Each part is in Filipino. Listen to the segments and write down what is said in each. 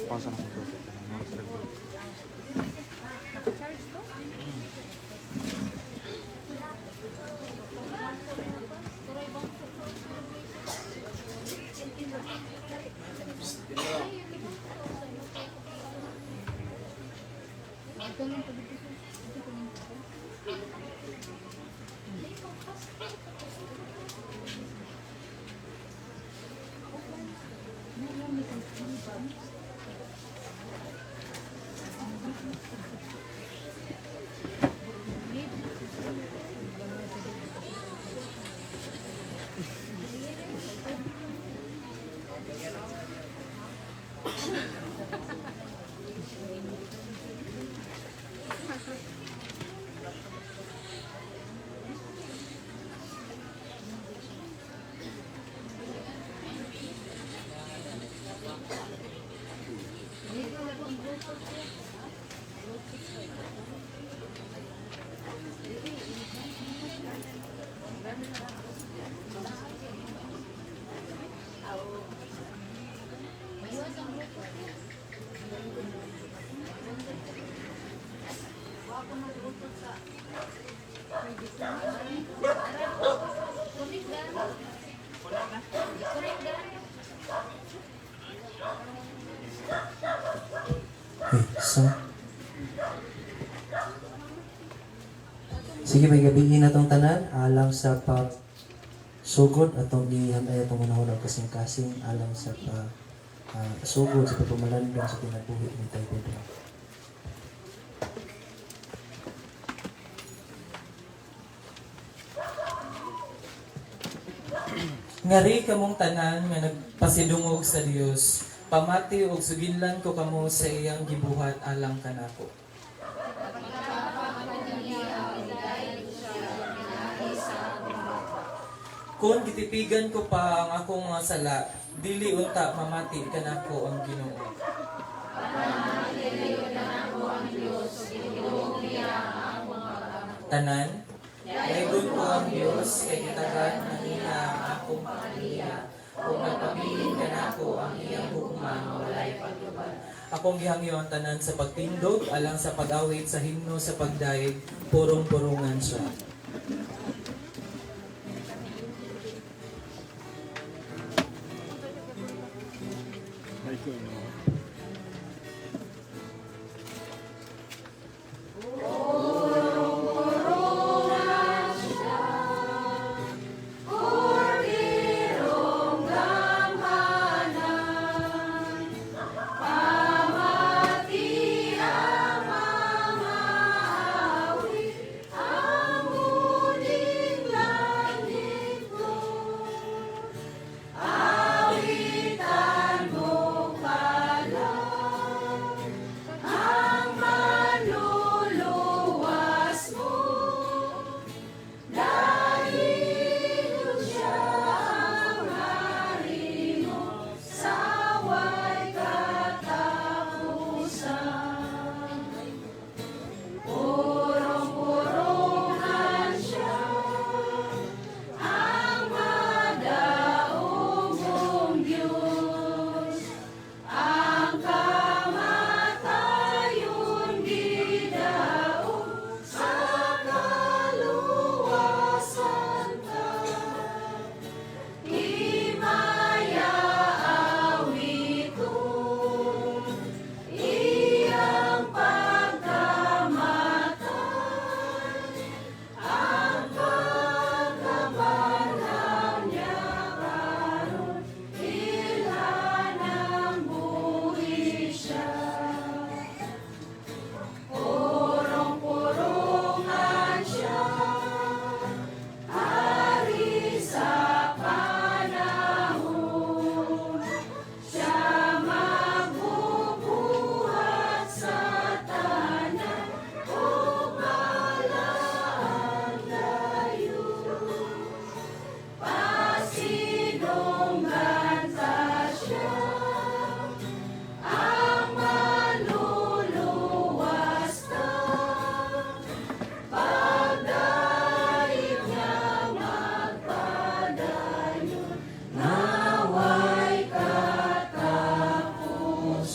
Pausa na kung ito. Naka-charge to? So, sige, may gabihin na itong tanan, alang sa pagsugod atong gihanay atong unahon kasing-kasing alang sa sugod sa pagpamalandong sa kinabuhi ni Tay Pedro. Ngari kamong tanan nga nagpasidungog sa Dios, pamati og suginlan ko kamo sa iyang gibuhat alang kanako. Kung gitipigan ko pa ang akong mga sala, dili unta mamati kanako ang Ginoo. Tanan, Daigon ko ang Diyos, kay kitagan na niya ang akong pamilya. Kung nagpabilin ka na ako ang iyang hukman, walay pagluban. Akong gihangyo ang tanan sa pagtindog, alang sa pag-awit sa himno sa pagdaig, purong-purungan siya.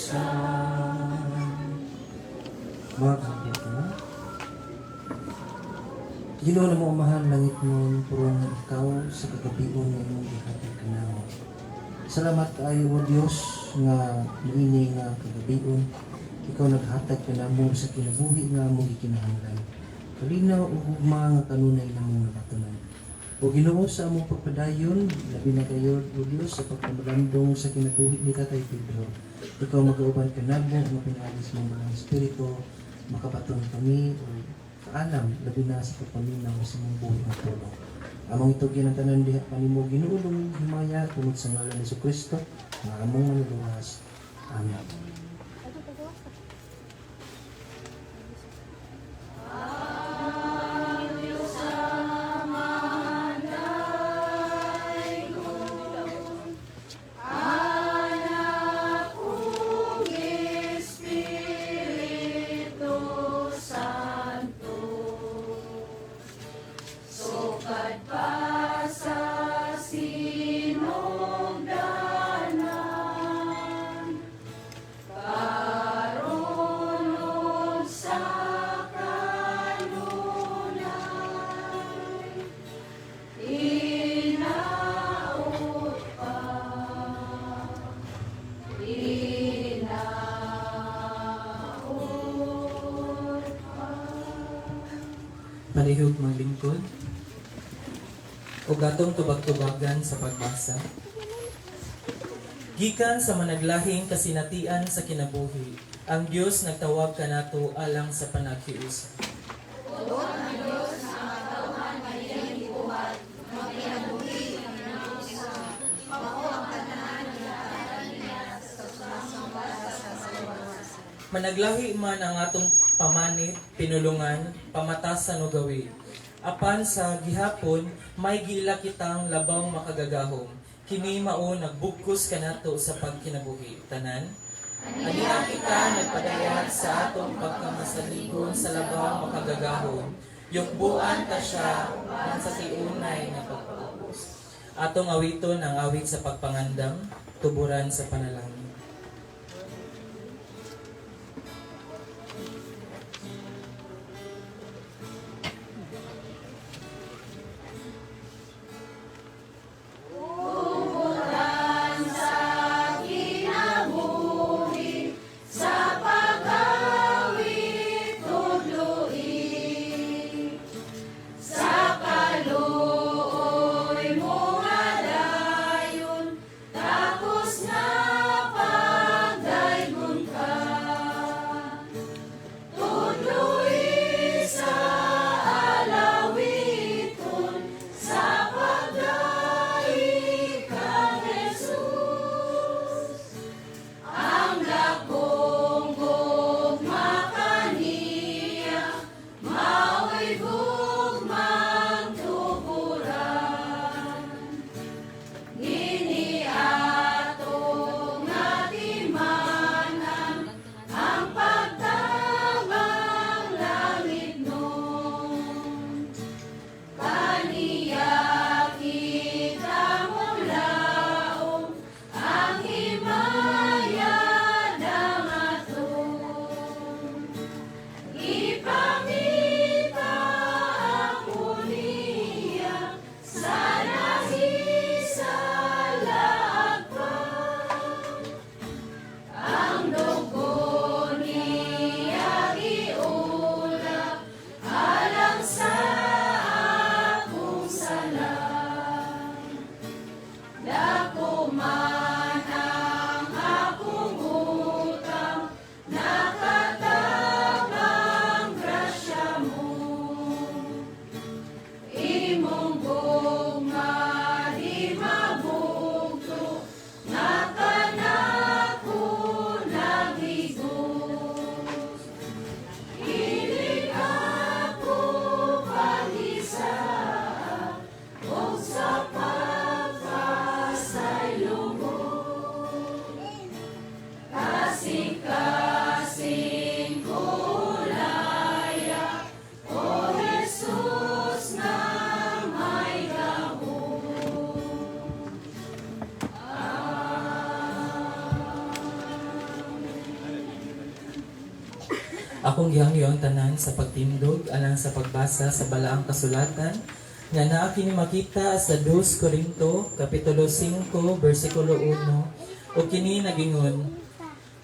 Diyusan. Magkakit na. Ginoo na mo mahal langit mo, purong ikaw sa kagabion nga imong gihatag kanawa. Salamat kaayo mo Dios nga niini nga kagabion ikaw naghatag kanamo sa kinabuhi nga among gikinahanglan. Kalinaw ug ugma nga kanunay namong nakatunan. O Ginoo sa among pagpadayon, labi na kayo o Dios sa pagpamalandong sa kinabuhi ni Tatay Pedro. Ikaw mag-auban kanamo nga pinaagis mong mga espiritu, makapaton kami o kaalam labi na sa pagpaminaw sa mong buhay ng tulong. Among ito ginatanan diha kanimo ginuulong himaya tungod sa ngalan ni Kristo nga among manuluwas. Amen. Palihog mga lingkod, o gatong tubag-tubagan sa pagbasa. Gikan sa managlahing kasinatian sa kinabuhi, ang Diyos nagtawag kanato alang sa panaghiusa. Managlahi man ang atong pamanit, pinulungan, pamatasan o gawi. Apan sa gihapon, may gila kitang labang makagagahom. Kini mao nagbugkos kanato sa pagkinabuhi. Tanan, aniya kita nagpadayag sa atong pagkamasaligon sa labang makagagahom. Yukbuan ta siya man sa tiunay na pagpapos. Atong awiton ang awit sa pagpangandam, tuburan sa panalangin. Tapos na Akong gihangyo ang tanan sa pagtindog alang sa pagbasa sa balaang kasulatan nga naa kini makita sa 2 Corinto kapitulo 5 bersikulo 1 o kini nagingon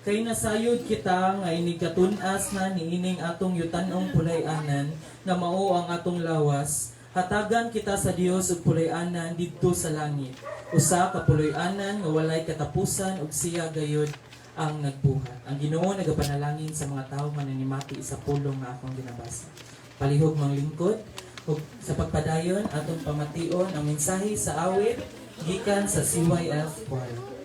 kay nasayod kita nga inigkatun-as na niining atong yutan-ong pulay-anan nga mao ang atong lawas hatagan kita sa Dios og pulay-anan didto sa langit usa ka pulay-anan nga walay katapusan ug siya gayud ang nagbuhat. Ang Ginoo nagapanalangin sa mga tao nga nanimati sa pulong nga akong ginabasa. Palihog mang lingkod ug sa pagpadayon atong pamation ang mensahe sa awit gikan sa CYF Choir.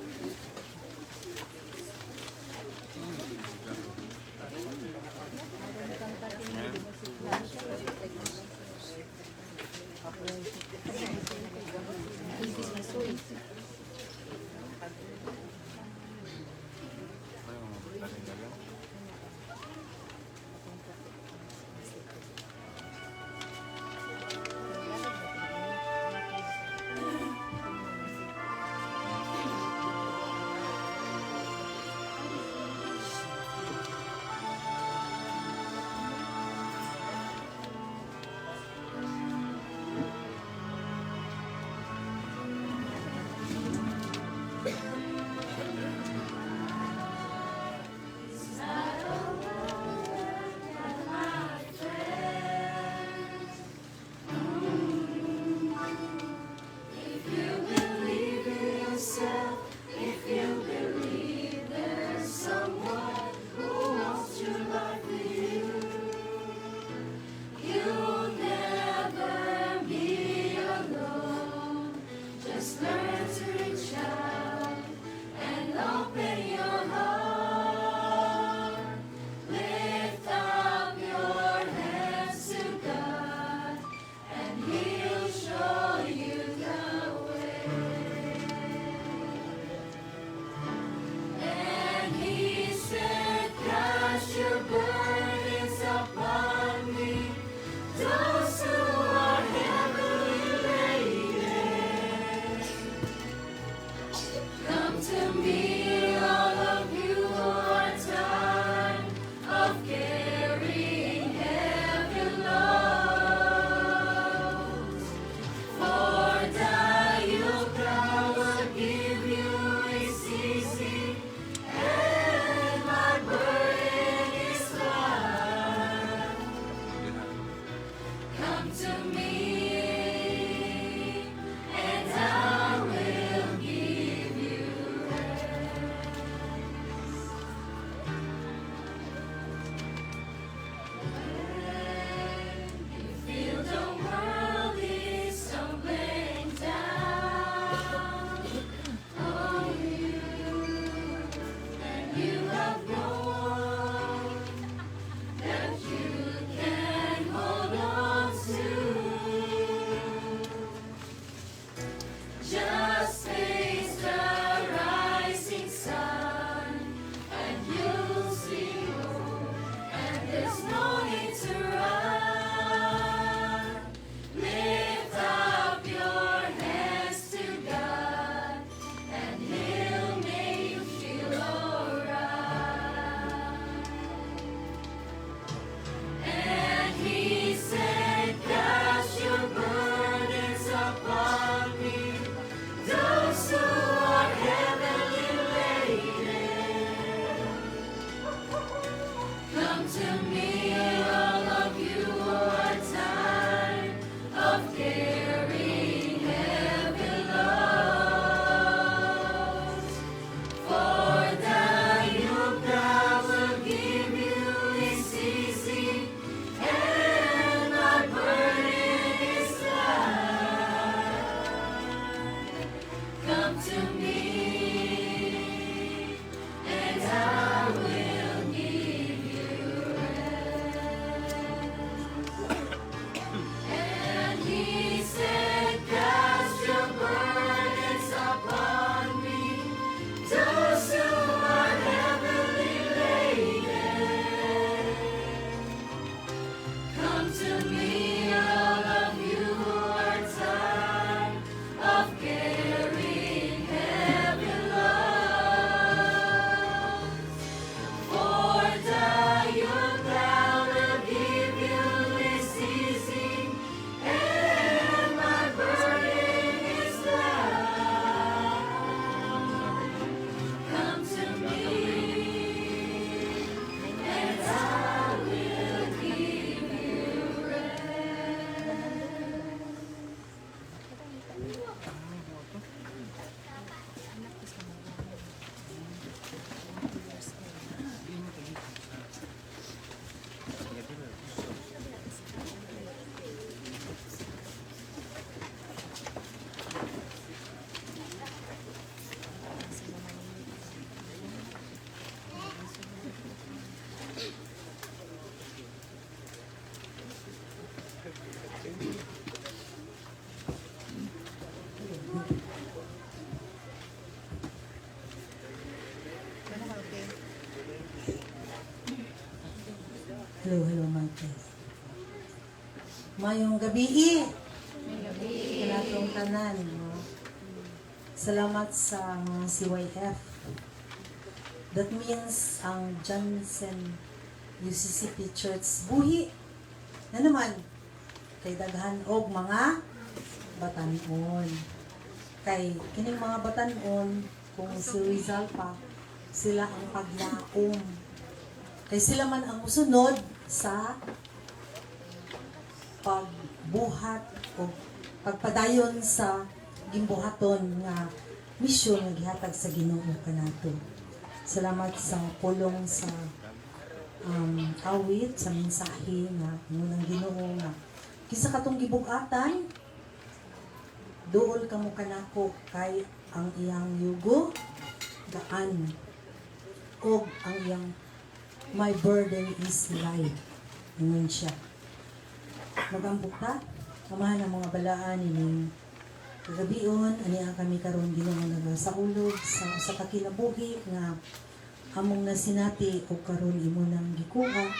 Hello, Martes. Mayong gabi. Kanatong tanan. No? Salamat sa mga CYF. That means ang Johnson UCCP Church buhi na naman kay daghan og mga batanon. Kay kining mga batanon kung si Rizal pa sila ang paglaom. Kay sila man ang musunod sa pagbuhat o pagpadayon sa gimbuhaton nga misyon nga gihatag sa Ginoo kanato. Salamat sa pulong sa awit sa mensahe nga ngunang Ginoo nga kisa katong gibug-atan duol kamo kanako kay ang iyang yugo gaan og ang iyang my burden is light. Ingon siya. Magambok ta, kamahan ang mga balaan ining kagabion, aniya kami karon Ginoo nga sa ulog, sa kakinabuhi nga among nasinati o karon imo nang gikuha.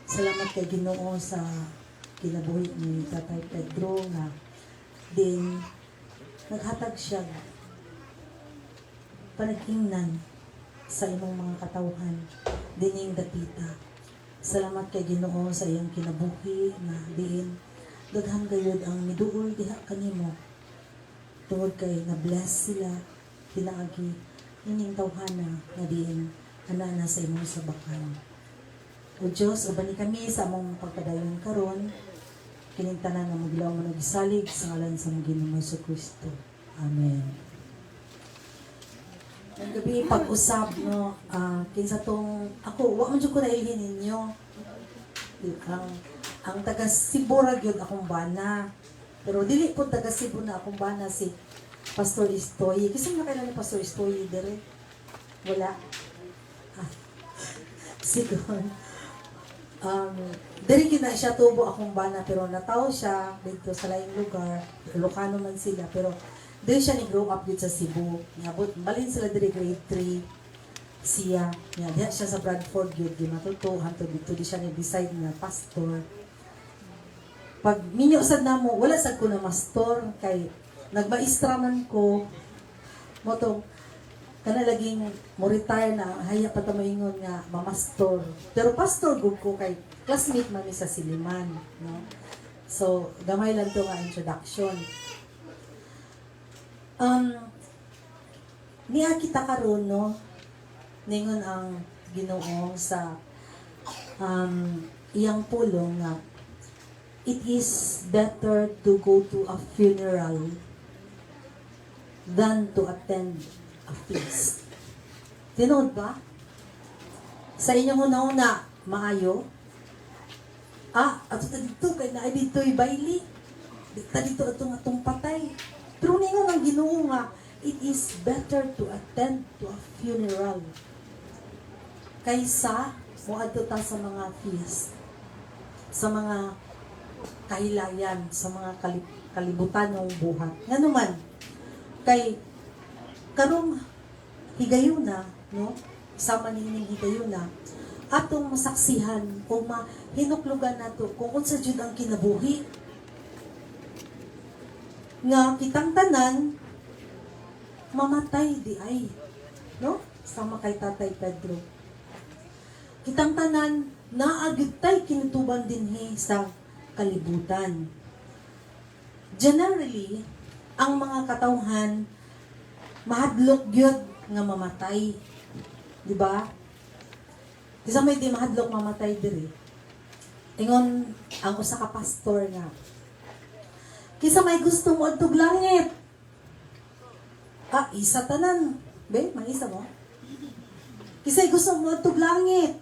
Salamat kay Ginoo sa kinabuhi ni Tatay Pedro nga din naghatag siya panag-ingnan sa imong mga katawhan dining dapita. Salamat kay Ginoo sa iyang kinabuhi nga diin daghan gayud ang miduol diha kanimo tungod kay na bless sila pinaagi ining tawhana nga diin anana sa imong sabakan. O Diyos, ubani kami sa among pagpadayon karon kining tanan nga magilaw man gisalig sa ngalan sa Ginoo Jesucristo. Amen. Ang gabi pag-usab no kinsa tong ako wa man jud ko nailhin ninyo ang taga Cebu ra gyud akong bana pero dili po taga Cebu na akong bana si Pastor Istoy kasi nakilala ni Pastor Istoy dire wala sigon diri gyud na siya tubo akong bana pero nataw siya dito sa laing lugar Ilocano man sila pero dili siya ni grow up dito sa Cebu. Niabot, balin sila diri grade 3 siya. Diha siya sa Bradford gyud gimatuto hantod dito di siya ni decide nga pastor. Pag minyo sad namo, wala sad ko na mastor kay nagmaestra man ko mo tong kana laging mo retire na haya pa ta moingon nga mamastor. Pero pastor gud ko kay classmate man mi sa Siliman, no? So, gamay lang to nga introduction. Niya kita karon no ningon ang Ginoo sa iyang pulong nga it is better to go to a funeral than to attend a feast. Tinod ba? Sa inyong una-una, maayo? Ato ta dito kay naay dito'y baili. Dito atong patay. Pero ningon ang Ginoo nga, it is better to attend to a funeral kaysa moadto ta sa mga feast, sa mga kahilayan, sa mga kalibutan ng buhat. Nga naman, kay karong higayuna, no? Sama nining higayuna, atong masaksihan o mahinuklugan nato kung unsa jud ang kinabuhi nga kitang tanan mamatay di ay, no? Sama kay Tatay Pedro. Kitang tanan naagitay kinutuban dinhi sa kalibutan. Generally, ang mga katawhan mahadlok gyud nga mamatay. Di ba? Di sa may di mahadlok mamatay diri. Ingon ang usa ka pastor nga kisa may gusto mo adtog langit. Isa tanan. Be, may isa mo? Kisa gusto mo adtog langit.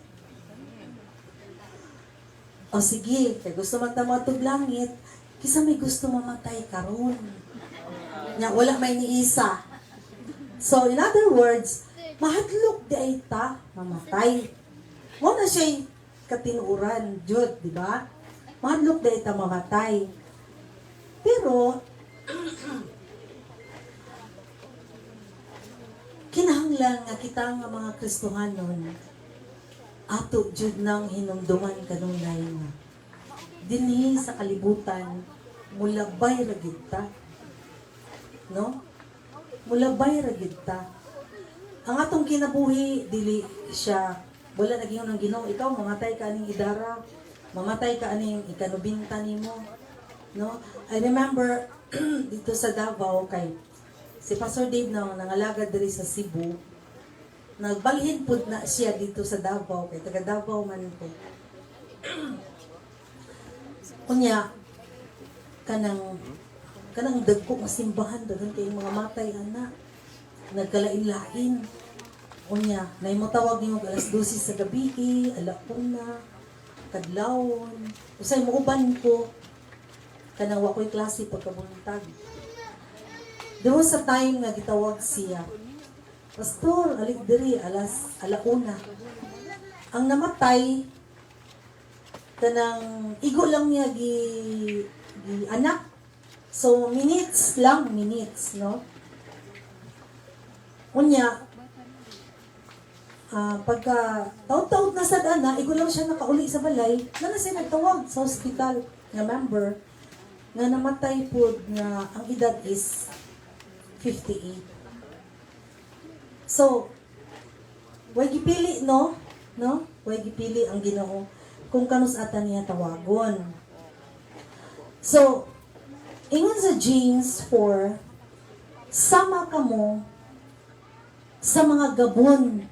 O sige, kay gusto man ta mo adtog langit, kisa may gusto mamatay karon. Nya wala may ni isa. So in other words, mahadlok di ay ta mamatay. Mo na siya katinuran jud, di ba? Mahadlok di ay ta mamatay. Pero, kinahanglan nga kita nga mga Kristohanon ato jud nang hinumduman kanunay nga dinhi sa kalibutan mulabay ra gyud ta, no? Mulabay ra gyud ta. Ang atong kinabuhi dili siya wala naging ng Ginoo, ikaw mamatay ka aning idara, mamatay ka aning ikanubinta nimo, no? I remember dito sa Davao kay si Pastor Dave na nangalagad diri sa Cebu, nagbalhin pud na siya dito sa Davao kay taga Davao man ko. Kunya kanang dagko nga simbahan daghang kay mga matay ana nagkalain-lain. Unya nay mo tawag nimo alas 12 sa gabi, alauna, kadlawon. Usay mo uban ko kanang wa ko'y klase pagkabuntag. Diho sa time nga gitawag siya, Pastor, alik diri alauna. Ang namatay kanang igo lang niya gi anak. So minutes, no? Unya pagka taud-taud na sad ana, igo lang siya nakauli sa balay, na siya nagtawag sa hospital nga member nga namatay pud nga ang edad is 58. So, way gipili no? Way gipili ang Ginoo kung kanus ata niya tawagon. So, ingon sa James 4, sama kamo sa mga gabon.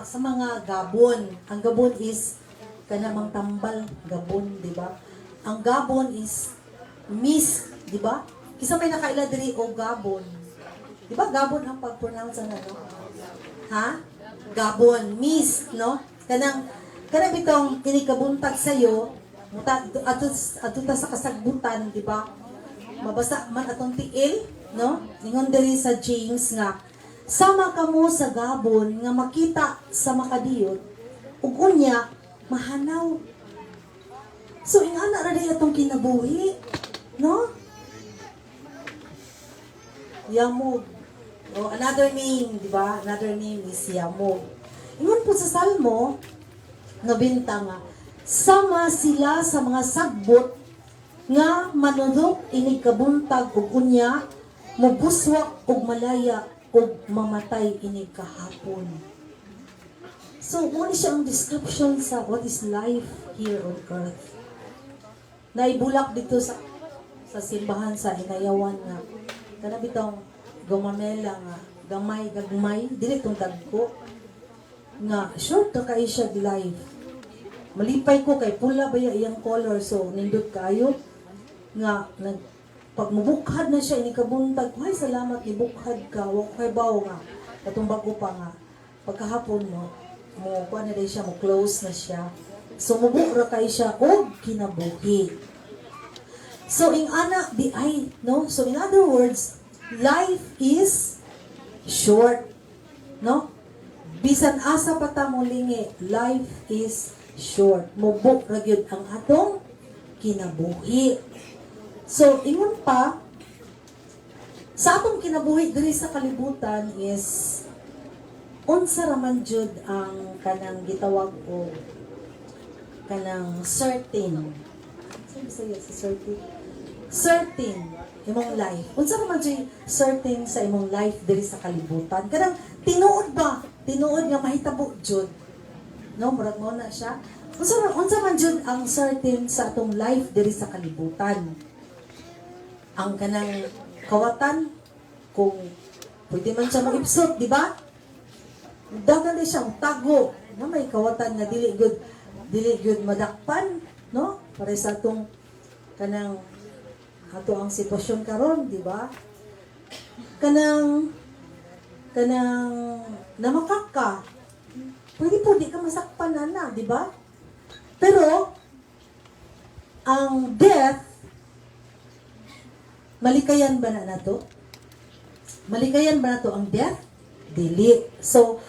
Sa mga gabon. Ang gabon is kanamang tambal gabon, di ba? Ang gabon is miss, di ba? Kisa may nakaila diri o gabon. Di ba gabon ang pag-pronounce ano? Ha? Gabon, miss, no? Kanang bitong kinikabuntag sa'yo, ato ta sa kasagbutan, di ba? Mabasa man atong tiil, no? Ingon diri sa James nga, sama kamo sa gabon nga makita sa makadiyot, ug unya mahanaw. So ingana ra day atong kinabuhi, no? Yamog. Oh, another name, di ba? Another name is Yamog. Ingon po sa Salmo 90 nga, sama sila sa mga sagbot nga manunok inig kabuntag ug unya mubuswak ug malaya ug mamatay inig kahapon. So, muna siya ang description sa what is life here on earth. Naibulak dito sa simbahan sa Inayawan nga kana bitong gumamela nga gamay gagmay dili tong dagko nga short ka kay siya life. Malipay ko kay pula ba iyang color, so nindot kayo nga pag mubukhad na siya ini kabuntag, ay salamat ibukhad ka, wa kay bawo nga katong bago pa nga pagkahapon mo kuha na siya, mo close na siya, so mubukra kay siya og kinabuhi. So in so in other words, life is short, no? Bisan asa pa ta mo lingi, life is short. Mubuk ra gyud ang atong kinabuhi. So, ingon pa, sa atong kinabuhi diri sa kalibutan is unsa ra man jud ang kanang gitawag o kanang certain. Sabi sa certain. Certain imong life. Unsa ra man jud certain sa imong life diri sa kalibutan? Kanang tinuod ba? Tinuod nga mahitabo jud. No, murag mo na siya. Unsa man jud ang certain sa atong life diri sa kalibutan? Ang kanang kawatan, kung pwede man siya mag-ipsot, di ba? Dagan din siya, tago, na may kawatan nga dili good madakpan, no? Para sa atong kanang ato ang sitwasyon karon, di ba? Kanang namakak ka, pwede po di ka masakpan na, di ba? Pero ang death, malikayan ba na nato? Malikayan ba nato ang death? Dili. So,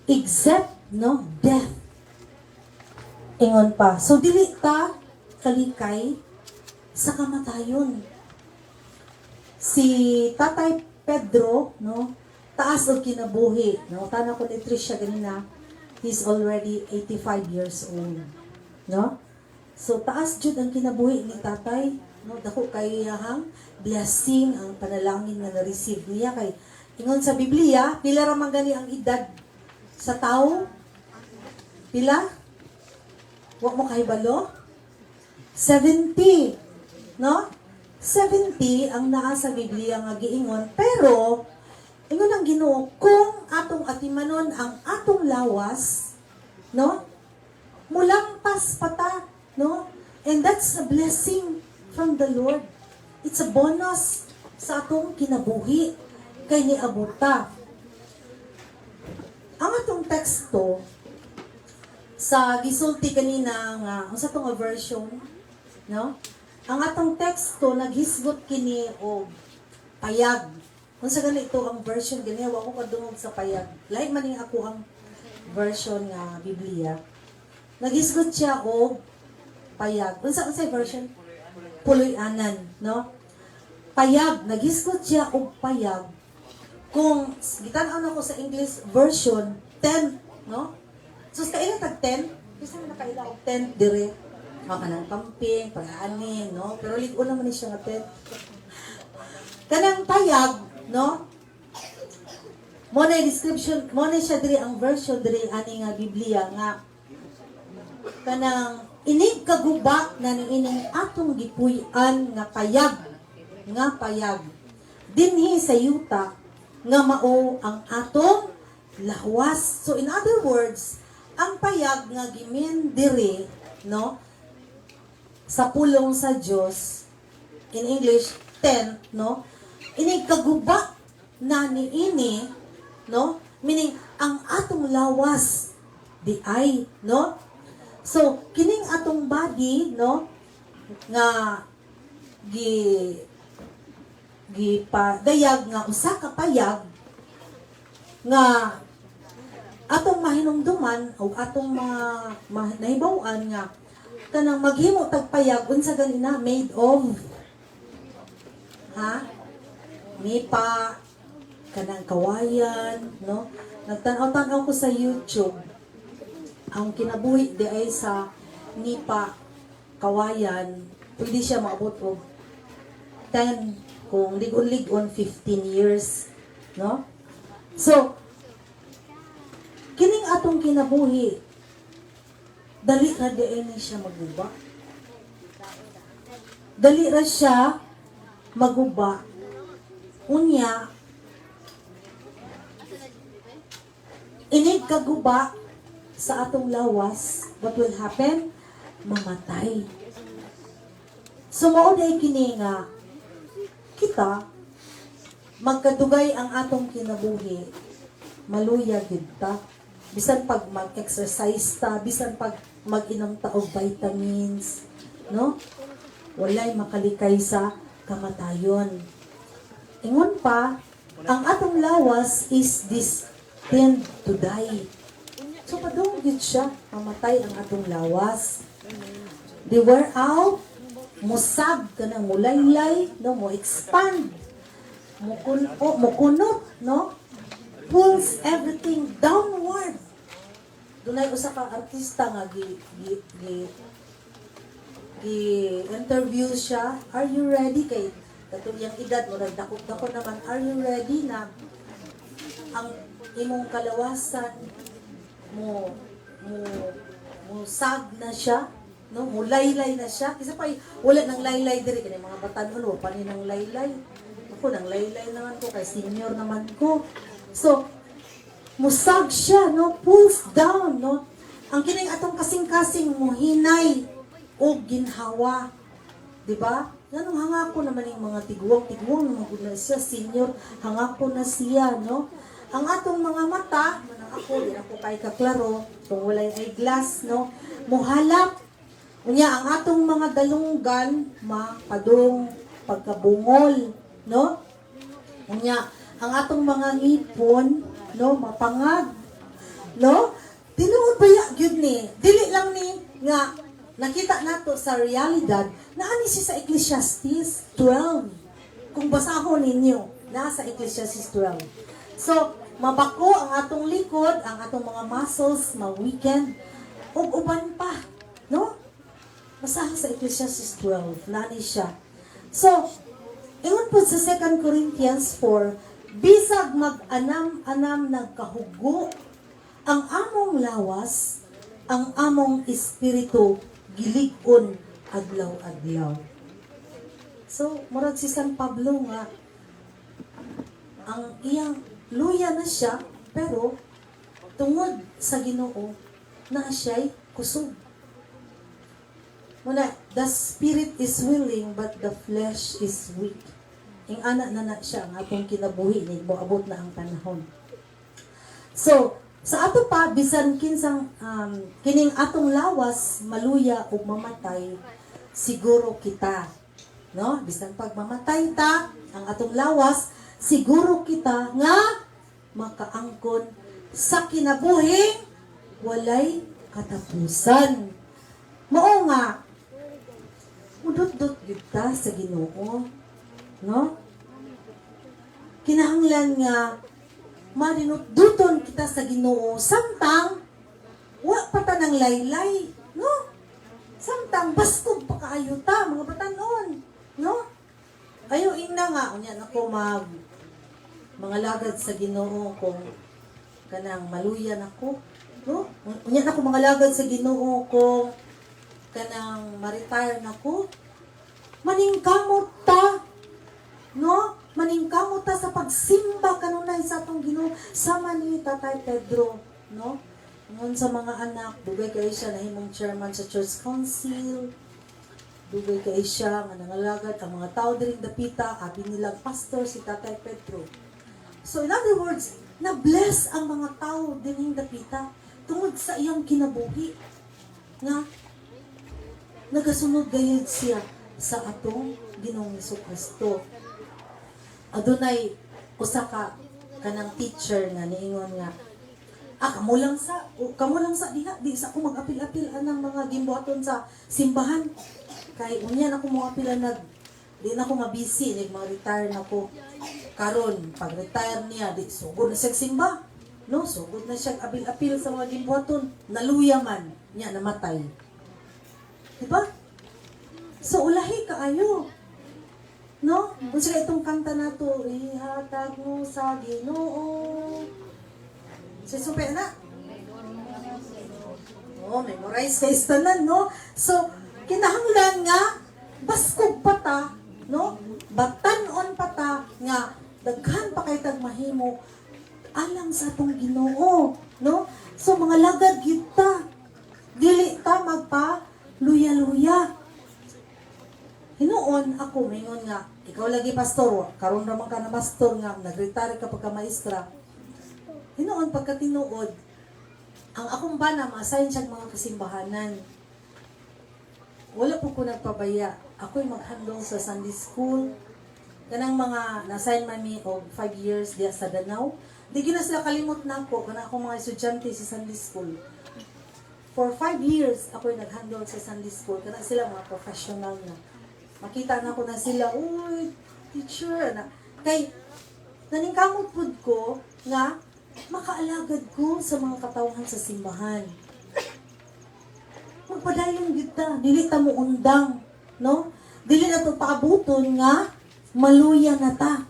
except, no, death. Ingon pa. So, dili ta kalikay sa kamatayon. Si Tatay Pedro, no, taas og kinabuhi. No, tana ko ni Trisha ganina. He's already 85 years old. No? So, taas jud ang kinabuhi ni tatay. No? Dako kay hang blessing ang panalangin na na-receive niya. Kay, ingon sa Biblia, pila ra man gani ang edad sa tao? Pila? Wa mo kahibalo? 70. No? 70 ang naa sa Biblia nga giingon. Pero, ingon ang Ginoo, kung atong atimanon ang atong lawas, no? Mulampas pata, no? And that's a blessing from the Lord. It's a bonus sa atong kinabuhi kay niabuta. Ang atong teksto sa gisulti kanina nga unsa tong version, no? Ang atong teksto naghisgot kini og payag. Unsa gani ito ang version gani wa ko kadungog sa payag. Lain man ning ako ang version nga Biblia. Naghisgot siya og payag. Unsa version? Puloy-anan, no? Payag, naghisgot siya og payag. Kung gitan-aw nako sa English version 10, no? So sa ilang tag 10, kasi nakaila og 10 dire. Kanang camping, pag-ani, no? Pero ligon naman ni siya nga 10. Kanang payag, no? Mo na description, mo na siya diri ang version diri ani nga Biblia nga kanang inig kaguba na niining atong gipuy-an nga payag dinhi sa yuta nga mao ang atong lawas. So in other words, ang payag nga gimin diri, no, sa pulong sa Dios, in English 10, no, inig kaguba na niini, no, meaning ang atong lawas di ay, no. So kining atong body, no, nga dayag nga usa ka payag nga atong mahinumduman o atong nahibaw-an nga kanang maghimo tag payag unsa ganina made of nipa kanang kawayan, no. Nagtanaw-tanaw ko sa YouTube ang kinabuhi di ay sa nipa kawayan, pwede siya maabot og 10 kung ligon-ligon 15 years, no? So kining atong kinabuhi dali ra di ay ni siya maguba. Dali ra siya maguba. Unya inig kaguba sa atong lawas, what will happen? Mamatay. So mao day kini nga kita magkadugay ang atong kinabuhi, maluya gid ta. Bisan pag mag-exercise ta, bisan pag mag-inom ta og vitamins, no? Walay makalikay sa kamatayon. Ingon pa, ang atong lawas is destined to die. So padung gid siya, mamatay ang atong lawas. They wear out, musag kanang mulaylay, no, mo expand, mukunot, no, pulls everything downward. Dunay usa ka artista nga interview siya, are you ready kay katong yang edad mo dako naman, are you ready na ang imong kalawasan mo sag na siya, no, mo laylay na siya. Kasi pa wala nang laylay diri kani mga batan-on wa pa ni nang laylay. Ako nang laylay naman ko kay senior naman ko. So musag siya, no, pulls down, no. Ang kining atong kasing-kasing mo hinay o ginhawa, di ba? Ganong hangako naman yung mga tiguang naman gud na siya, senior, hangako na siya, no. Ang atong mga mata, manang ako, di ako kay kaklaro, kung walay eyeglass, no, muhalap. Unya, ang atong mga dalunggan, mapadung, pagkabungol, no. Unya, ang atong mga ngipon, no, mapangag, no. Tinuod ba yun ni? Dili lang ni, nga, nakita nato sa realidad, naani siya sa Ecclesiastes 12. Kung basahon ninyo, nasa Ecclesiastes 12. So, mabako ang atong likod, ang atong mga muscles, ma-weaken, ug uban pa, no? Basahan sa Ecclesiastes 12, nani siya. So, ingon po sa 2 Corinthians 4, bisag mag-anam-anam nagkahugo, ang among lawas, ang among espiritu, gilig-on adlaw-adlaw. So, murag si San Pablo nga, ang iyang luya na siya, pero tungod sa Ginoo, na siya'y kusog. Muna, the spirit is willing, but the flesh is weak. Ang anak na siya, ang atong kinabuhi, ni moabot na ang panahon. So, sa ato pa, bisan kinsang kining atong lawas, maluya o mamatay, siguro kita. No? Bisan pag mamatay ta, ang atong lawas, siguro kita nga makaangkon sa kinabuhi, walay katapusan. Mao nga, mudot-dot kita sa Ginoo. No? Kinahanglan nga, marinot-duton kita sa Ginoo, samtang, wa pa ta ng laylay. No? Samtang, bastog pa kaayo ta, mga batanon. No? Ayo ina nga, unya nako mga lagad sa Ginoo kung kanang maluya nako, no? Unya nako mga lagad sa Ginoo kung kanang ma-retire nako. Maningkamot ta, no? Maningkamot ta sa pagsimba kanunay sa atong Ginoo sama ni Tatay Pedro, no? Ngon sa mga anak, dugay kay siya nahimong chairman sa church council. Dugay kay siya nga nangalagad ang mga tao diring dapita, abi nilang pastor si Tatay Pedro. So in other words, na-bless ang mga tao diring dapita tungod sa iyang kinabuhi nga nagasunod gayud siya sa atong Ginoong Jesucristo. Adunay usa ka kanang teacher nga niingon nga, kamo lang sa diha, di sa ko mag-apil-apil anang mga gimbuhaton sa simbahan. Kay unya na ko mo apila di na ko mabisi, nag-retire na ko. Karon pag-retire niya, di sugod na siya simba. No, sugod na siya apil-apil sa mga gimbuhaton, naluya man niya namatay. Diba? So ulahi kaayo. No? Kung sila itong kanta na to, ihatag mo sa Ginoo. Sisupe na. Oh, memorize kay tanan, no? So, kinahanglan nga, baskog pa ta, no? Batanon pa ta, nga, daghan pa kay tagmahimo, alang sa itong Ginoo, no? So, mga lagad kita, dili ta magpa, luya-luya. Hinoon ako, mingon nga, ikaw lagi pastor, karon naman ka na pastor nga, nag-retire ka pagka maestra. Hinoon pagkatinuod, ang akong bana, ma-assign siya mga kasimbahanan. Wala po ko nagpabaya. Ako'y mag-handle sa Sunday school. Kanang mga na-assign mami o 5 years diya sa Danau. Di na sila kalimot na ako, kanang akong mga estudyante sa Sunday school. For 5 years, ako'y nag-handle sa Sunday school. Kanang sila mga professional na. Makita na ko na sila, uy, teacher, na. Kay, naningkamot po ko nga, makaalagad ko sa mga katawhan sa simbahan. Magpadayon kita, dili ta mo undang, no? Dili na to paabuton nga, maluya na ta.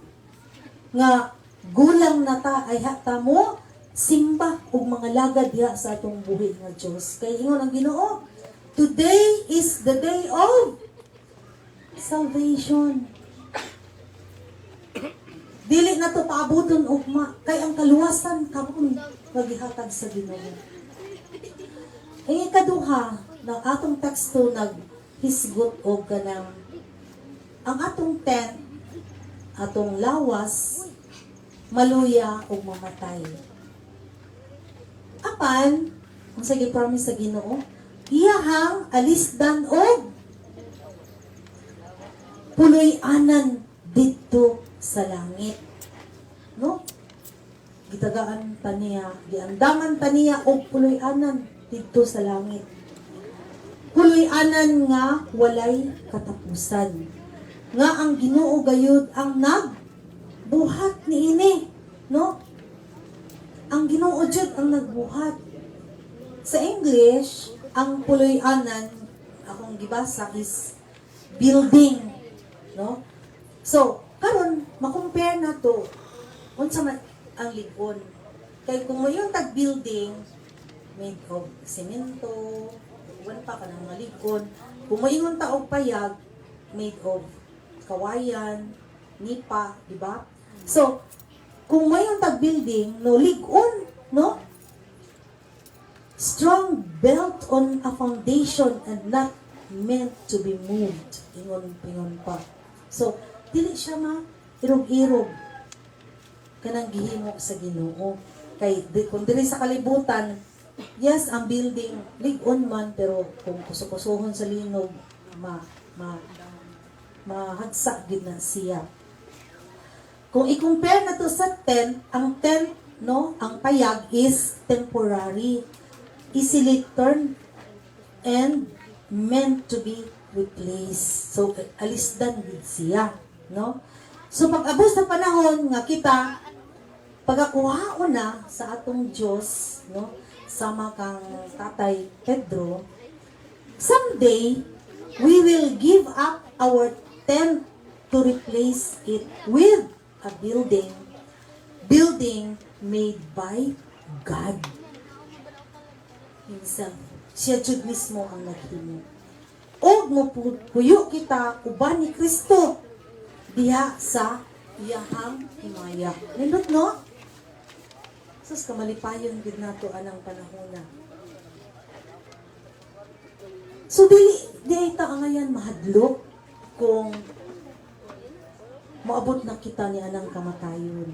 Nga, gulang na ta, ay hata mo, simba, ug mga lagad diha sa atong buhi nga Diyos. Kaya ingon ang Ginoo, today is the day of salvation. Dili na to paabuton ugma, kay ang kaluwasan karon magihatag sa Ginoo. Ang ikaduha ng atong teksto naghisgot og kanang ang atong tent, atong lawas, maluya o mamatay. Apan, ang sige promise sa Ginoo, iyahang alisdan og puloy-anan dito sa langit. No? Gitagaan ta niya, giandaman ta niya og puloy-anan dito sa langit. Puloy-anan nga walay katapusan. Nga ang Ginoo gayud ang nagbuhat niini, no? ang Ginoo jud ang nagbuhat. Sa English, ang puloy-anan akong gibasa is building, no? So, karon makompare na to unsa man ang lig-on. Kay kung mo yung tag-building made of semento, uwan pa ka ng mga lig-on. Kung mo yung taog payag made of kawayan, nipa, di ba? So, kung may yung tag-building, no, lig-on, no? Strong built on a foundation and not meant to be moved. Ingon pa. So, dili siya irog-irog kanang gihimo sa Ginoo. Kay kung dili sa kalibutan, yes, ang building lig-on man, pero kung kusukusuhon sa linog, mahagsa gid na siya. Kung i-compare na to sa tent, ang tent, no, ang payag is temporary, easily turned, and meant to be replaced. So, alisdan gid siya, no? So, pag-abot sa panahon nga kita, pagakuhaon na sa atong Diyos, no, sama kang Tatay Pedro, someday, we will give up our tent to replace it with a building made by God Himself. Siya jud mismo ang naghimo. Og mo puyo kita uban ni Kristo diha sa iyahang himaya. Nindot no? Sus kamalipayon gid nato anang panahona. So di ta ngayon mahadlok kung maabot na kita ni anang kamatayon.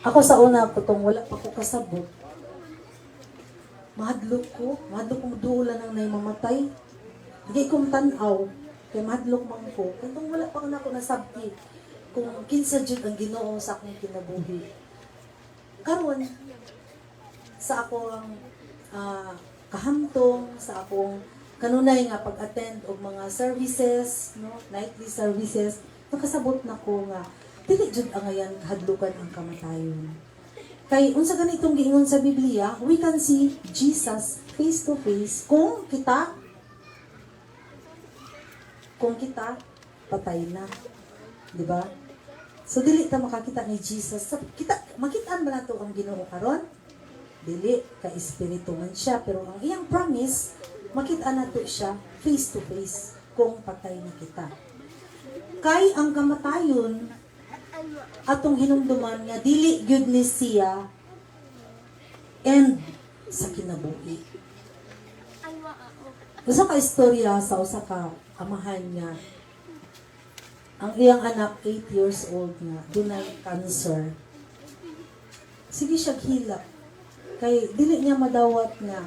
Ako sa una, kung wala pa ko kasabot, mahadlok kong duulan ang naimamatay. Hindi kong tanaw, kaya mahadlok man ko. Kung wala pa ako nasabti, kung kinsa jud ang Ginoo sa akong kinabuhi. Karon sa akong kahamtong, sa akong kanunay nga pag-attend og mga services, no, nightly services, nakasabot na ko nga dili jud ang ayan hadlukan ang kamatayon. Kay unsa ganitong giingon sa Biblia, we can see Jesus face to face kung kita patay na, di ba? So dili ta makakita ni Jesus. So, makitaan ba nato ang Ginoo karon? Dili ka espiritu man siya, pero ang iyang promise makita nato siya face to face kung patay na kita. Kay ang kamatayon atong hinumduman nga dili gyud ni siya end sa kinabuhi. Usa ka istorya sa usa ka amahan nga ang iyang anak 8 years old nga dunay cancer. Sige siya hilak kay dili niya madawat nga.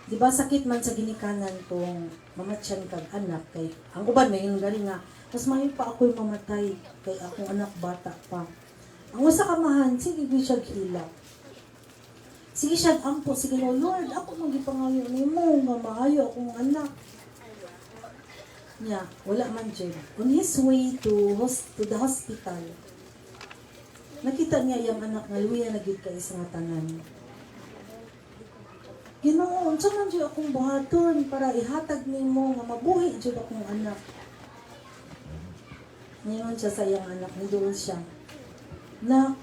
Di ba sakit man sa ginikanan kung mamatyan kag anak kay ang uban may galing nga mas mayo pa ako'y mamatay kay akong anak bata pa. Ang usa ka mahan sige siya hilak. Sige siya ampo sige no Lord ako magipangayo nimo nga maayo akong anak. Nya wala man jud. On his way to the hospital nakita niya yung anak nga luya na gid kay sa tanan. Ginoo, unsa man jud akong buhaton para ihatag nimo nga mabuhi jud akong anak. Ngayon siya sa iyang anak, nidoon siya. Na,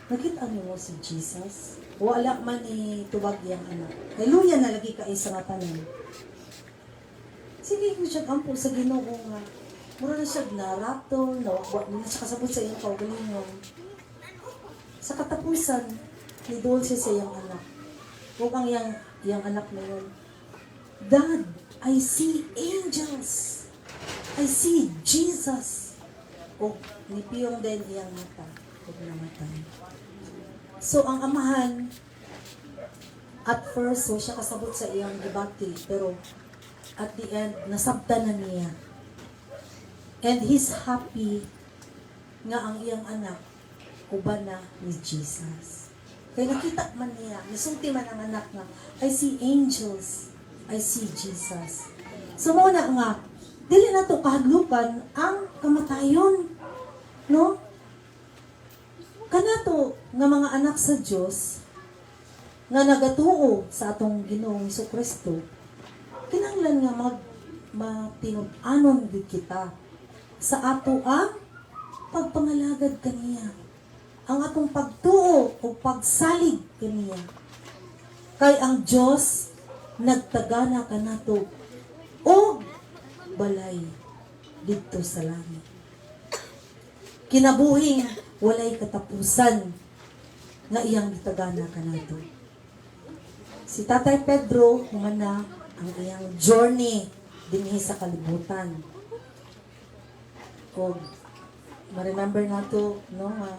nakita niyo mo si Jesus? Wala man ni tubag iyang anak. Hallelujah na lagi ka isa nga tanan. Sige, ko siya ampo sa Ginoo nga. Mura na siya narato, nawakwa na siya kasabot sa iyang kaugalingon. Sa katapusan, nidoon siya sa iyang anak. Huwag ang iyang anak na yun. Dad, I see angels. I see Jesus. O, nipiyong din iyang mata. Huwag namatay. So, ang amahan, at first, so siya kasabot sa iyang debate, pero at the end, nasabtan na niya. And he's happy nga ang iyang anak, uban na ni Jesus. Kaya nakita man niya, nisulti man ang anak nga, I see angels, I see Jesus. So muna nga, dili na to kahadlukan ang kamatayon. No? Kanato nga mga anak sa Dios nga nagatuo sa atong Ginoong Kristo, kinahanglan nga matinud-anon gid kita sa ato ang pagpangalagad kaniya, ang atong pagtuo o pagsalig kaniya. Kay ang Dios nagtagana kanato o balay didto sa langit. Kinabuhing walay katapusan nga iyang gitagana kanato. Si Tatay Pedro humana ang iyang journey dinhi sa kalibutan. O ma-remember nato no nga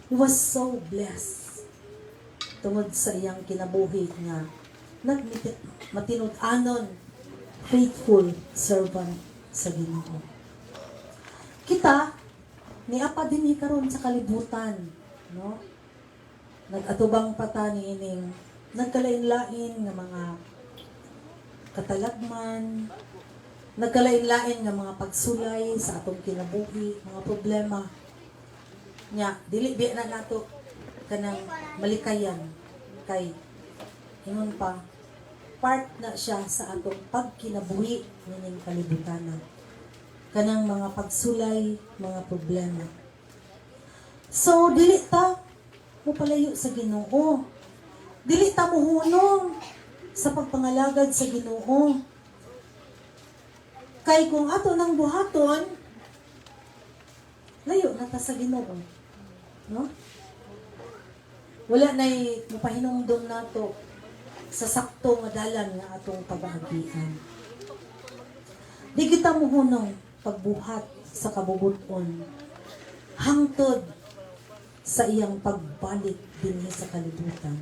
he was so blessed tungod sa iyang kinabuhi nga matinud-anon, faithful servant sa Ginoo. Kita niapa dinhi karon sa kalibutan, no? Nag-atubang pata niining nagkalain-lain nga mga katalagman, nagkalain-lain nga mga pagsulay sa atong kinabuhi, mga problema. Nya, dili biya na nato kanang malikayan kay ingon pa part na siya sa atong pagkinabuhi nining kalibutan. Kanang mga pagsulay, mga problema. So dili ta mo palayo sa Ginoo. Dili ta mohunong sa pagpangalagad sa Ginoo. Kay kung ato nang buhaton, layo na ta sa Ginoo. No? Wala na'y mapahinumdum nato sa sakto nga dalan nga atong pabahagian. Di kita mohunong pagbuhat sa kabubuton hangtod sa iyang pagbalik dinhi sa kalibutan.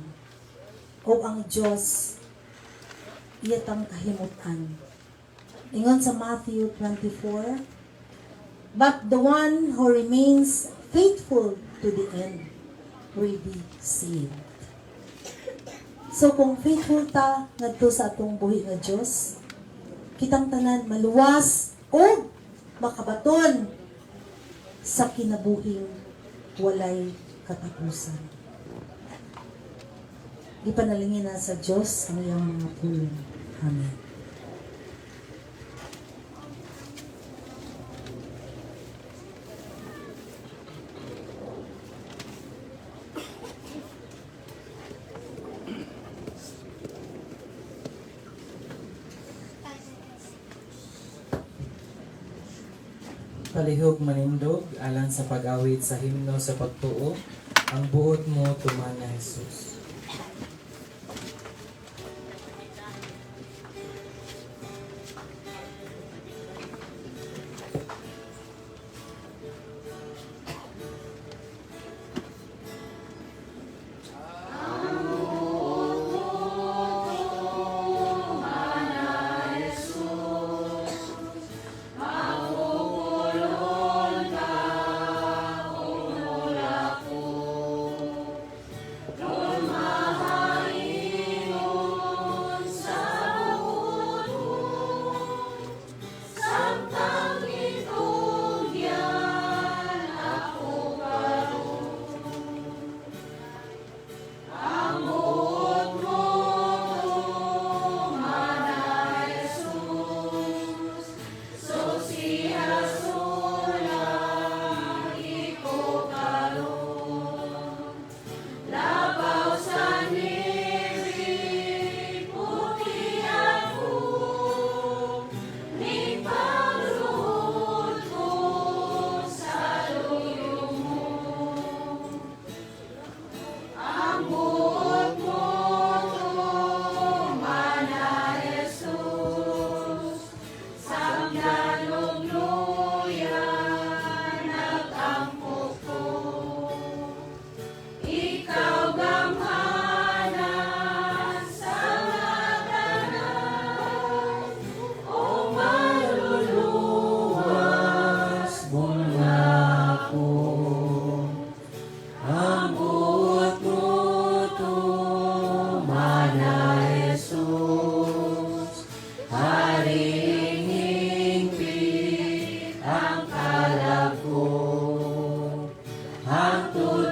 O ang Dios iyatang kahimutan. Ingon sa Matthew 24, but the one who remains faithful to the end will be saved. So kung faithful ta ngadto sa atong buhi nga Dios, kitang tanan maluwas o makabaton sa kinabuhing walay katapusan. Ipanalingin na sa Diyos ang iyang mga pulong. Amen. Palihog manindog alang sa pag-awit sa himno sa pagtuo, ang buot mo tumana Jesus.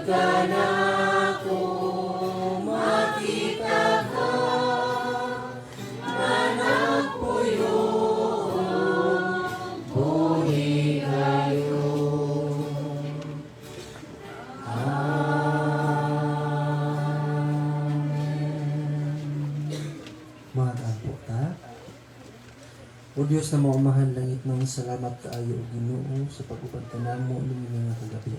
ka na ko makita ka, anak puyo, buhi kayo. Mag-ampo ta. O Diyos na maumahan langit ng salamat kaayo o Ginoo sa pagubad namo ning mga kagabi.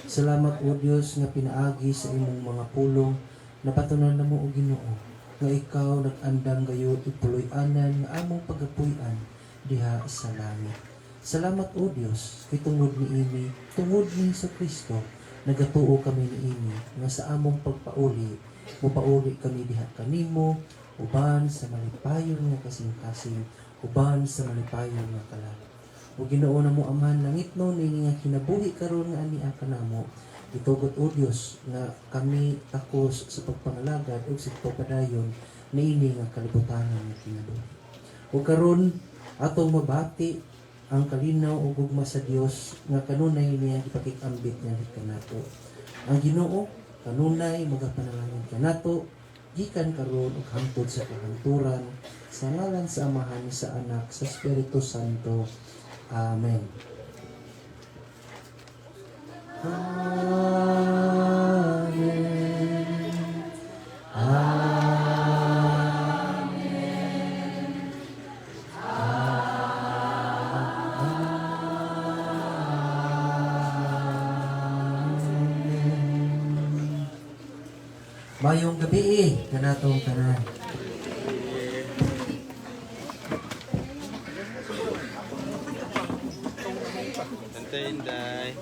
Salamat o Diyos nga pinaagi sa imong mga pulong napatunan namo o Ginoo nga ikaw nag-andam gayud ipuloy-anan nga among pagapuy-an diha sa langit. Salamat o Diyos kay tungod niini, tungod ni sa Kristo nagatuo kami niini nga sa among pagpauli mupauli kami diha kanimo uban sa malipayon nga kasing-kasing, uban sa malipayon nga kalag. O Ginoo na mo Amahan langit no nini nga kinabuhi karon nga ani kanamo. Itugot o Dios nga kami takos sa pagpangalagad ug sa pagpadayon niini nga kalibutanan nga kinabuhi. O karon atong mabati ang kalinaw ug gugma sa Dios nga kanunay niya gipakikambit niya kanato. Ang Ginoo kanunay magapanalangin kanato gikan karon ug hangtod sa kahanturan sa ngalan sa Amahan, sa Anak, sa Espiritu Santo. Amen. Amen. Amen. Amen. Mayong gabi kanatong tanan. Inday.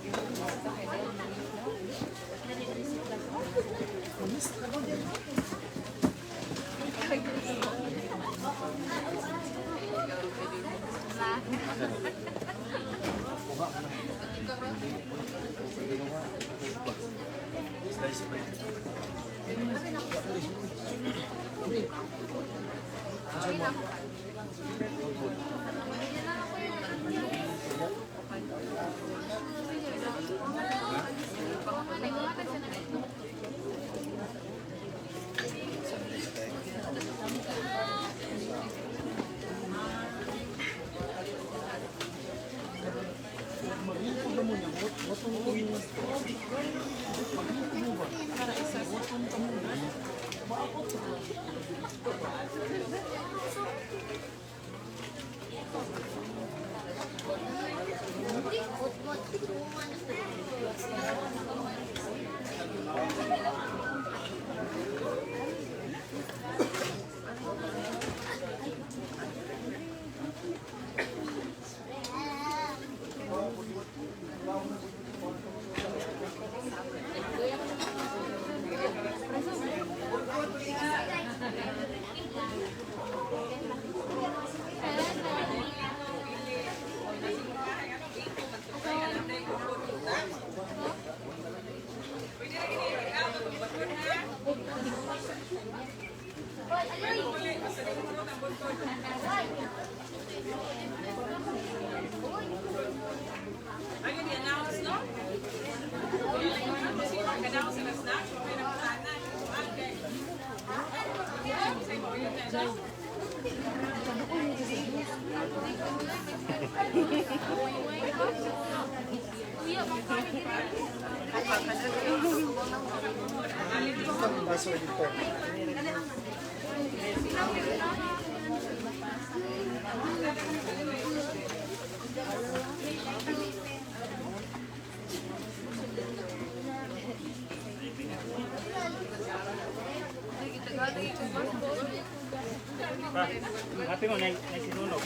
Happy mo na sinunog.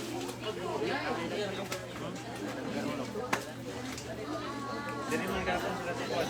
Dili man gapon sila sa kuwan.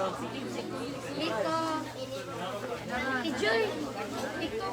daw. Iko. Ijoy. Iko.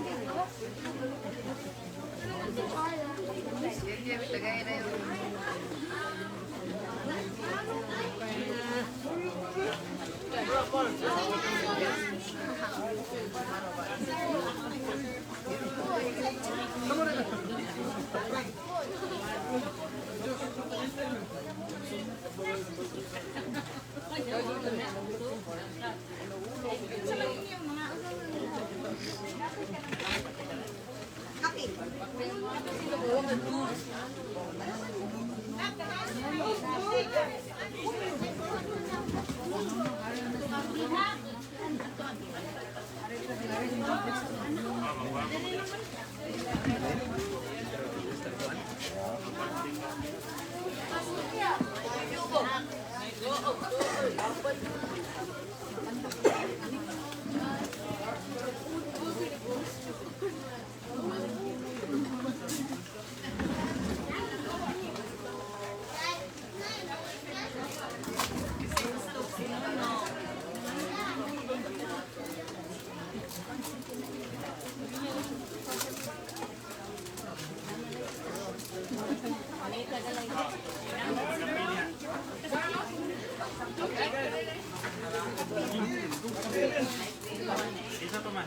Isa to man.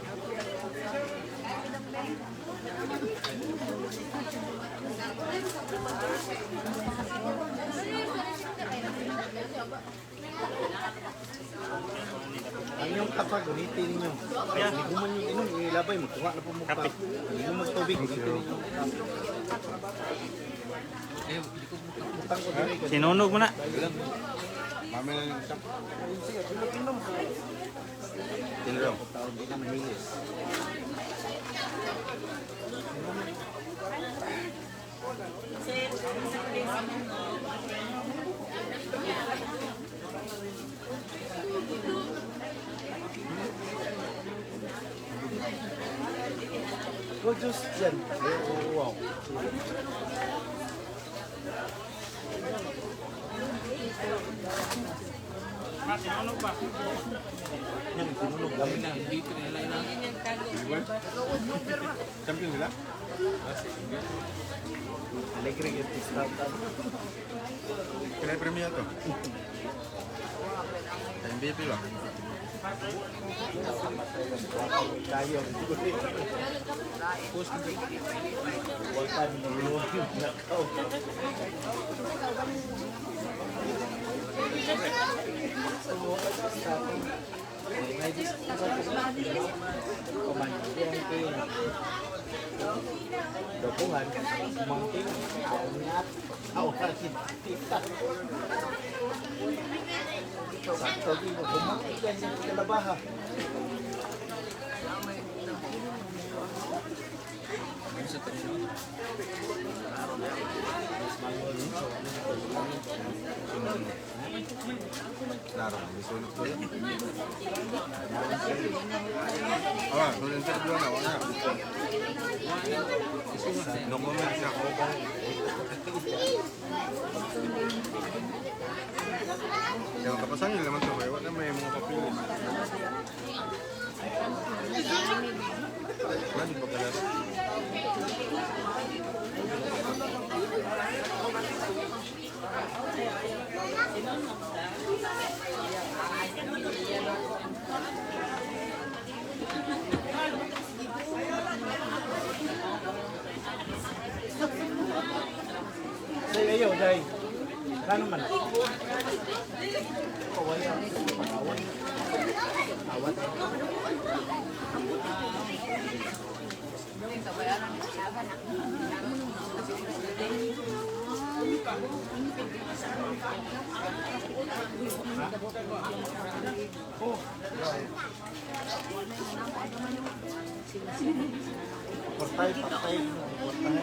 Ang yung kapag ulitin ninyo. Kaya hindi ko man yung inom, ilabay mo. Kuha na po mo pa. Hindi mo magtubig. Ulitin ninyo. Butang ko din. Sinunog mo na. Mami na yung isang. Sige, inom. Tinro. Hindi na mahilis. Go juice dyan. Wow. Ma, sinunog ba? Yan, sinunog kami na. Champion sila? Alegre yung pista. Kailan premia to? MVP ba? Tayo. Waltan mo yung nakaw. Dokuhan, mungkin awalnya awal kita. Sakto din mo, bumangkin yan sa kalabaha. Claro, may sulok ko yun. Kung interview na, wala. No comment na ako ba? Kaya kapasan nyo naman ito, wala na may mga papilis. Wala, di pa pala. Say ayo, Jay. Kano man? Away. Awat. Portay, portay, portay.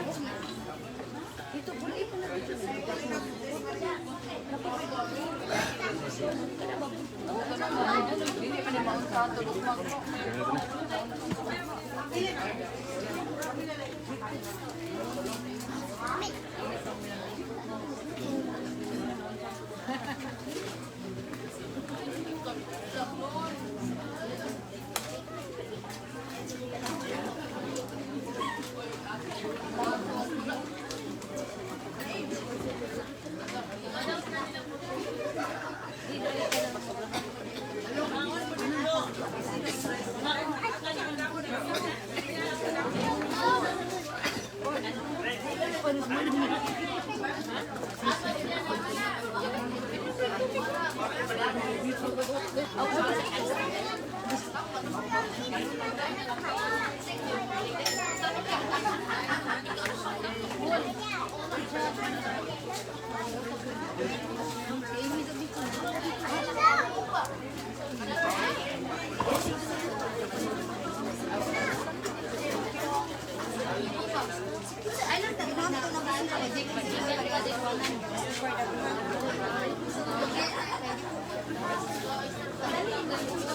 Thank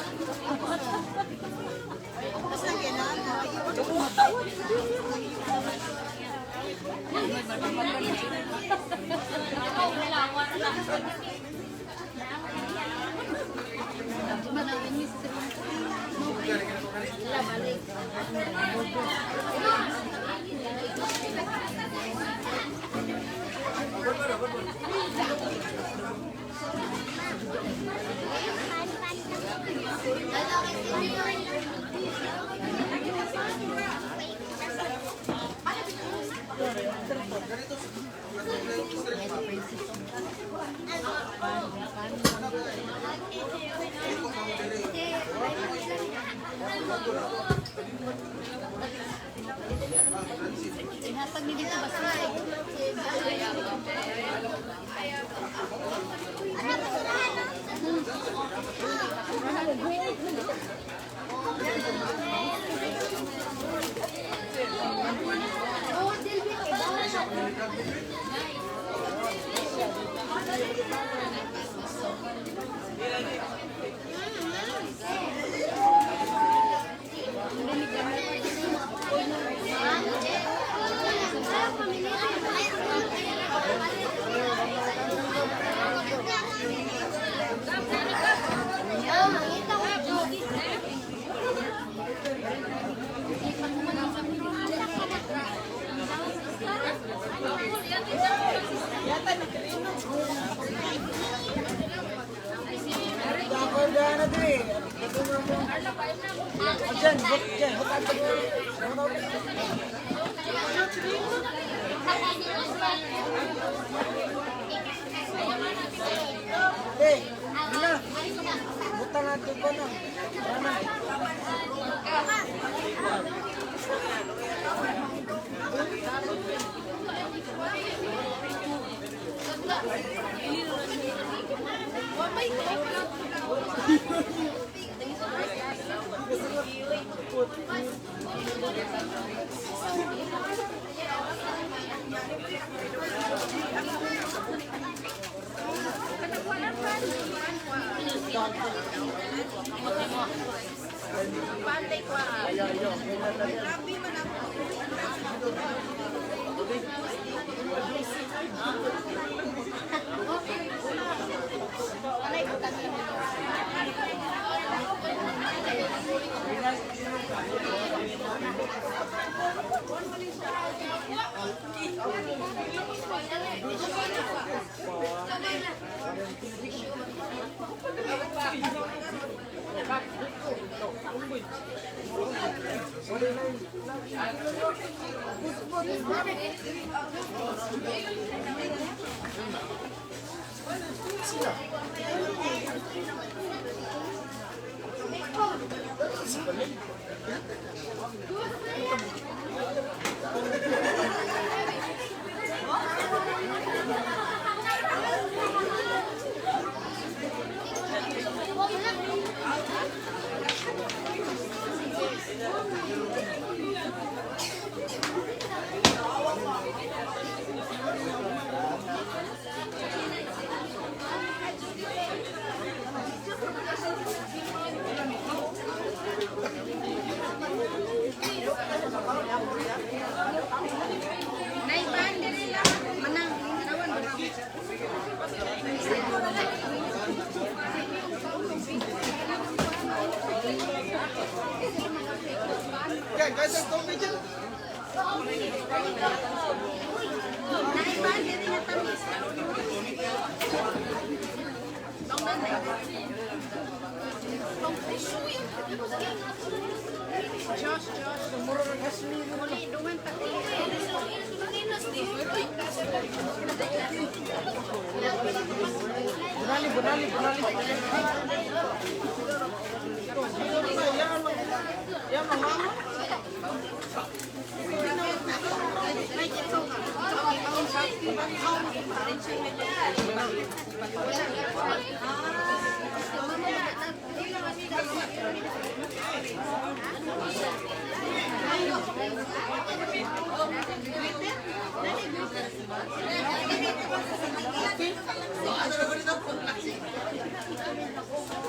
you.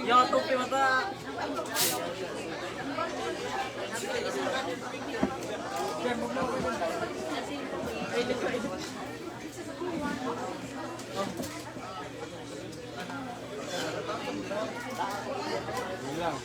Yung tupi mata. Yun lang.